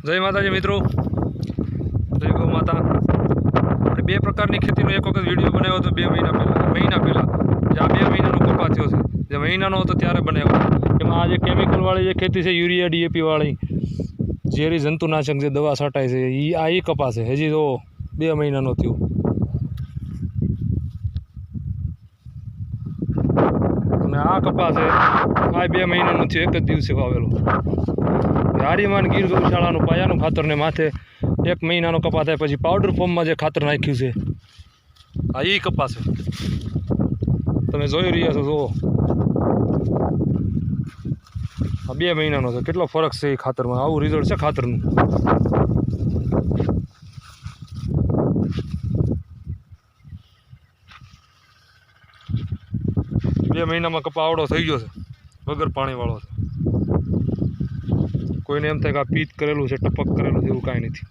જય માતાજી મિત્રો, જય ગૌ માતા। આપણે બે પ્રકારની ખેતીનો એક વખત વિડીયો બનાવ્યો હતો 2 મહિના પહેલાં જે આ 2 મહિનાનો કપા થયો છે, જે મહિનાનો હતો ત્યારે બનાવ્યો। એમાં આ જે કેમિકલવાળી જે ખેતી છે, યુરિયા DAP વાળી ઝેરી જંતુનાશક જે દવા છટાય છે, એ કપા છે। હજી તો 2 મહિનાનો થયો અને આ કપા છે આ 2 મહિનાનું થયું, એક જ દિવસે વાવેલો। આર્યમાન ગીર ગૌશાળાનું પાયાનું ખાતર ને માથે 1 મહિનાનો કપા થાય પછી પાવડર ફોર્મમાં જે ખાતર નાખ્યું છે આ એ કપા છે, તમે જોઈ રહ્યા છો। જુઓ આ 2 મહિનાનો છે, કેટલો ફરક છે એ ખાતરમાં। આવું રિઝલ્ટ છે ખાતરનું। બે મહિનામાં કપા આવડો થઈ ગયો છે, વગર પાણીવાળો છે। કોઈને એમ થાય કે આ પીત કરેલું છે, ટપક કરેલું છે, એવું કાંઈ નથી।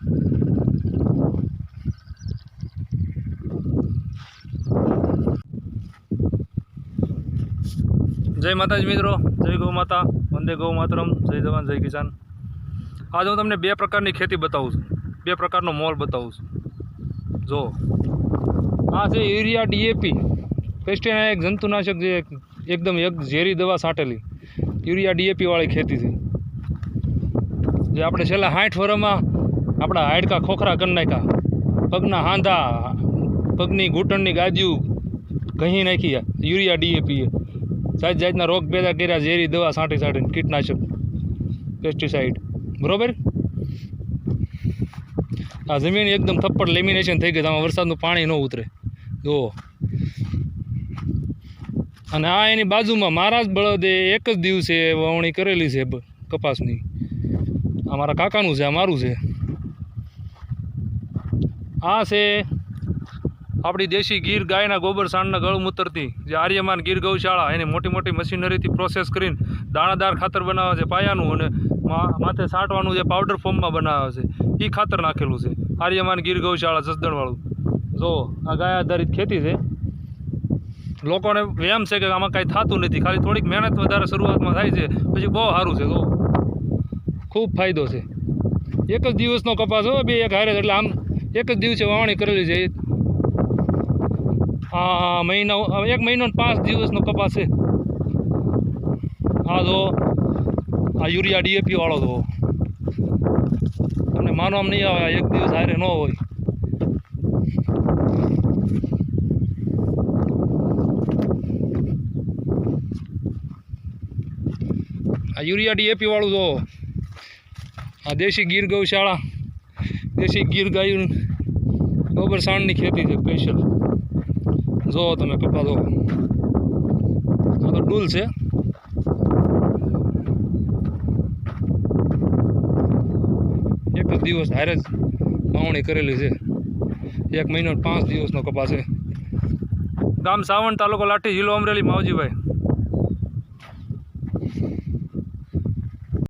જય માતાજી મિત્રો, જય ગૌ માતા, વંદે ગૌ માતરમ, જય જવાન જય કિસાન। આજે હું તમને 2 પ્રકારની ખેતી બતાવું છું, 2 પ્રકારનો મોલ બતાવું છું। જો આ છે યુરિયા DAP પેસ્ટિસાઇડ, એક જંતુનાશક જે એકદમ એક ઝેરી દવા છાંટેલી યુરિયા DAP વાળી ખેતી છે, જે આપણે છેલ્લા 60 વર્ષમાં આપણા હાડકા ખોખરા કરી નાખ્યા, પગના હાંધા, પગની ઘૂંટણની ગાદીઓ ઘહી નાખી યુરિયા DAP જાત જાતના રોગ પેદા કર્યા, ઝેરી દવા છાંટીને કીટનાશક પેસ્ટિસાઇડ, બરાબર। આ જમીન એકદમ થપ્પડ લેમિનેશન થઈ ગઈ, આમાં વરસાદનું પાણી ન ઉતરે જુઓ। અને આ એની બાજુમાં મારા જ બળદે એક જ દિવસે વાવણી કરેલી છે કપાસની। આ મારા કાકાનું છે, આ મારું છે। આ છે આપણી દેશી ગીર ગાયના ગોબર સાણના ગળમૂત્રથી જે આર્યમાન ગીર ગૌશાળા એની મોટી મોટી મશીનરીથી પ્રોસેસ કરીને દાણાદાર ખાતર બનાવે છે પાયાનું, અને માથે છાંટવાનું જે પાવડર ફોર્મમાં બનાવે છે એ ખાતર નાખેલું છે આર્યમાન ગીર ગૌશાળા જસદણવાળું। જો આ ગાય આધારિત ખેતી છે, લોકોને એમ છે કે આમાં કાંઈ થતું નથી, ખાલી થોડીક મહેનત વધારે શરૂઆતમાં થાય છે, પછી બહુ સારું છે। જો ખૂબ ફાયદો છે, એક જ દિવસનો કપાસ હો, 2 એક હારે, એટલે આમ એક જ દિવસે વાવણી કરેલી છે। આ મહિનો 1 મહિનો 5 દિવસનો કપાસ છે। આ જો આ યુરિયા DAP વાળો તો તમને માનવામાં નહીં આવે, એક દિવસ હારે ન હોય। આ યુરિયા DAP વાળું જો આ દેશી ગીર ગૌશાળા, દેશી ગીર ગાયું ગોબર સાણની ખેતી છે સ્પેશિયલ। જો તમે કપા જો આ તો ડૂલ છે, એક જ દિવસ હારે જ વાવણી કરેલી છે, 1 મહિનો 5 દિવસનો કપા છે। ગામ સાવણ, તાલુકો લાઠી, જિલ્લો અમરેલી, માવજીભાઈ।